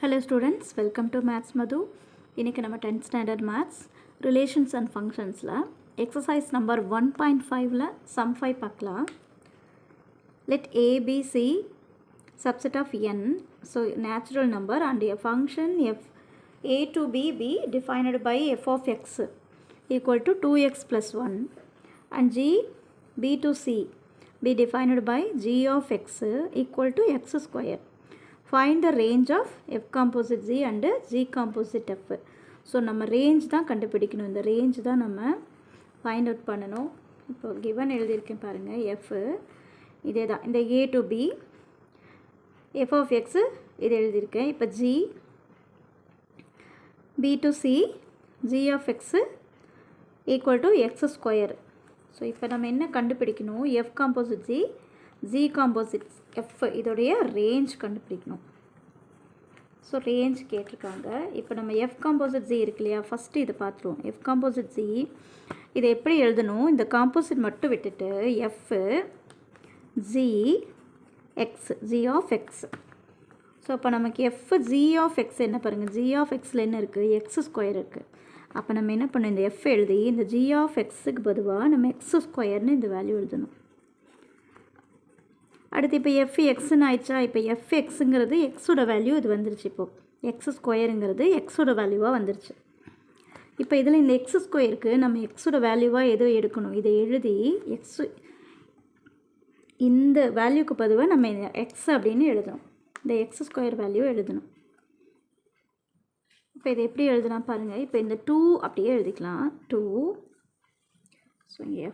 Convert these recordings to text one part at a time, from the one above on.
Hello students, welcome to Maths Madhu. இன்னைக்கு நம்ம 10th standard maths relations and functionsல exercise number 1.5ல sum 5 பார்க்கலாம். Let a b c subset of n, so natural number, and a function f a to b be defined by f of x equal to 2x plus 1 and g b to c be defined by g of x equal to x square. Find the range of f composite g and g composite f. So நம்ம range தான் கண்டுபிடிக்கணும். இந்த range தான் நம்ம find out பண்ணணும். இப்போ given எழுதியிருக்கேன் பாருங்கள். எஃப் இதே தான், இந்த A to B F of X இது எழுதியிருக்கேன். இப்போ G B to C G of X equal to X square. So இப்போ நம்ம என்ன கண்டுபிடிக்கணும்? F composite G, G composite F, இதோடைய ரேஞ்ச் கண்டுபிடிக்கணும். ஸோ ரேஞ்ச் கேட்டிருக்காங்க. இப்போ நம்ம எஃப் காம்போசிட் ஜி இருக்கு இல்லையா, ஃபஸ்ட்டு இதை பார்த்துருவோம். எஃப் காம்போசிட் ஜி இதை எப்படி எழுதணும்? இந்த காம்போசிட் மட்டும் விட்டுட்டு F G X, G of X. So அப்போ நமக்கு எஃப் ஜி ஆஃப் எக்ஸ் என்ன பாருங்கள், ஜி ஆஃப் எக்ஸில் என்ன இருக்குது? எக்ஸ் ஸ்கொயர் இருக்குது. அப்போ நம்ம என்ன பண்ணணும்? இந்த எஃப் எழுதி இந்த ஜி ஆஃப் எக்ஸுக்கு பொதுவாக நம்ம எக்ஸ் ஸ்கொயர்னு இந்த வேல்யூ எழுதணும். அடுத்து இப்போ எஃப் எக்ஸ்ன்னு ஆயிடுச்சா? இப்போ எஃப் எக்ஸுங்கிறது எக்ஸோட வேல்யூ இது வந்துருச்சு. இப்போது எக்ஸ் ஸ்கொயருங்கிறது எக்ஸோட வேல்யூவாக வந்துருச்சு. இப்போ இதில் இந்த எக்ஸ் ஸ்கொயருக்கு நம்ம எக்ஸோட வேல்யூவாக எதோ எடுக்கணும். இதை எழுதி எக்ஸு இந்த வேல்யூக்கு பொதுவாக நம்ம எக்ஸ் அப்படின்னு எழுதணும். இந்த எக்ஸ் ஸ்கொயர் வேல்யூ எழுதணும். இப்போ இதை எப்படி எழுதலாம் பாருங்கள். இப்போ இந்த 2 அப்படியே எழுதிக்கலாம். 2 ஸோ இங்கே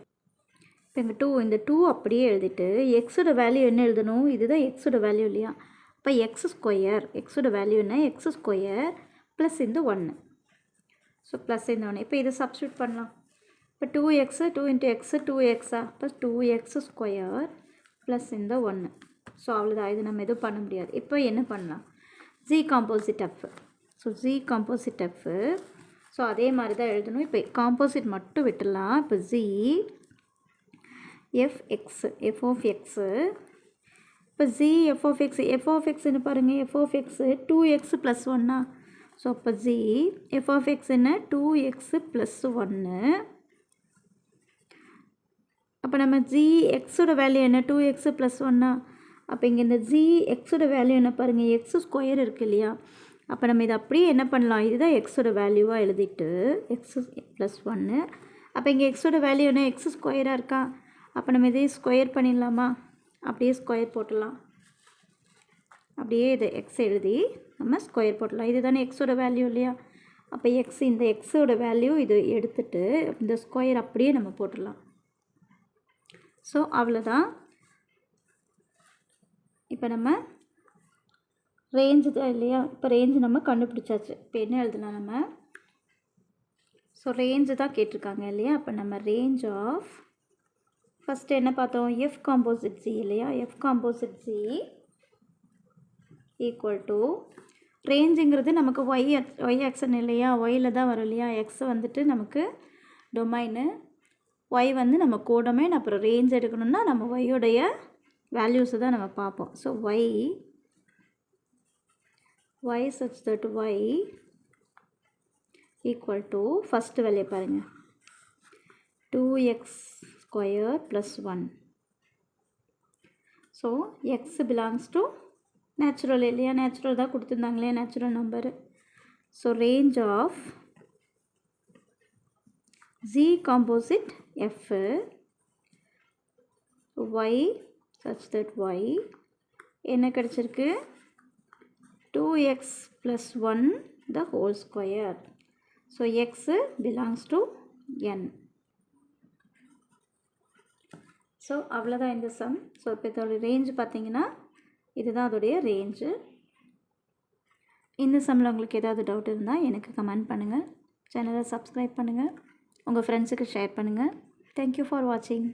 இப்போ இங்கே 2, இந்த 2 அப்படியே எழுதிட்டு எக்ஸோட வேல்யூ என்ன எழுதணும்? இதுதான் எக்ஸோட வேல்யூ இல்லையா? இப்போ எக்ஸ் ஸ்கொயர், எக்ஸோட வேல்யூ என்ன? எக்ஸ் ஸ்கொயர் ப்ளஸ் இந்த 1. ஸோ ப்ளஸ் இந்த 1. இப்போ இதை சப்ஸ்டியூட் பண்ணலாம். இப்போ 2x, 2 இன்ட்டு எக்ஸு 2x, இப்போ 2x ஸ்கொயர் ப்ளஸ் இந்த 1. ஸோ அவ்வளோதான், இது நம்ம எதுவும் பண்ண முடியாது. இப்போ என்ன பண்ணலாம்? G composite F. So G composite F. So அதே மாதிரி தான் எழுதணும். இப்போ காம்போசிட் மட்டும் விட்டுடலாம். இப்போ G F X, F of X. இப்போ G F of X, F of எக்ஸ்ன்னு பாருங்கள். F of X 2x plus 1. So அப்போ ஜி எஃப் ஆஃப் எக்ஸ் என்ன? 2x plus 1. அப்போ நம்ம ஜி எக்ஸோட வேல்யூ என்ன? 2x plus 1. அப்போ இங்கே இந்த ஜி எக்ஸோட வேல்யூ என்ன பாருங்கள்? எக்ஸ் ஸ்கொயர் இருக்குது இல்லையா? அப்போ நம்ம இதை அப்படியே என்ன பண்ணலாம்? இதுதான் எக்ஸோட வேல்யூவாக எழுதிட்டு எக்ஸ் ப்ளஸ் 1. அப்போ இங்கே எக்ஸோட வேல்யூ என்ன? எக்ஸ் ஸ்கொயராக இருக்கா? அப்போ நம்ம இதே ஸ்கொயர் பண்ணிடலாமா? அப்படியே ஸ்கொயர் போட்டுடலாம். அப்படியே இதை எக்ஸ் எழுதி நம்ம ஸ்கொயர் போட்டுடலாம். இது தானே எக்ஸோட வேல்யூ இல்லையா? அப்போ எக்ஸ், இந்த எக்ஸோட வேல்யூ இது எடுத்துட்டு இந்த ஸ்கொயர் அப்படியே நம்ம போட்டுடலாம். ஸோ அவ்வளோதான். இப்போ நம்ம ரேஞ்சு தான் இல்லையா? இப்போ ரேஞ்சு நம்ம கண்டுபிடிச்சாச்சு. இப்போ என்ன எழுதலாம் நம்ம? ஸோ ரேஞ்சு தான் கேட்டிருக்காங்க இல்லையா? அப்போ நம்ம ரேஞ்ச் ஆஃப் ஃபஸ்ட்டு என்ன பார்த்தோம்? எஃப் காம்போசிட் ஜி இல்லையா? F composite G equal to ரேஞ்சுங்கிறது நமக்கு ஒய் ஆக்ஷன் இல்லையா? ஒயில் தான் வரும் இல்லையா? எக்ஸ் வந்துட்டு நமக்கு டொமைனு, ஒய் வந்து நம்ம கோடமைன். அப்புறம் ரேஞ்ச் எடுக்கணும்னா நம்ம ஒய்யோடைய வேல்யூஸை தான் நம்ம பார்ப்போம். So y such that y equal to first value பாருங்கள், 2x square plus 1. So x belongs to natural இல்லையா? நேச்சுரல் தான் கொடுத்துருந்தாங்களே, natural number. So range of g composite f y such that y என்ன கிடச்சிருக்கு? 2x plus 1 the whole square. So x belongs to n. So அவ்வளோதான் இந்த some. So இப்போ இதோடைய range பார்த்தீங்கன்னா இதுதான் அதோடைய ரேஞ்சு. இந்த சம்மில் உங்களுக்கு ஏதாவது டவுட் இருந்தால் எனக்கு கமெண்ட் பண்ணுங்கள். சேனலை சப்ஸ்கிரைப் பண்ணுங்கள். உங்கள் ஃப்ரெண்ட்ஸுக்கு ஷேர் பண்ணுங்கள். தேங்க்யூ ஃபார் வாட்சிங்.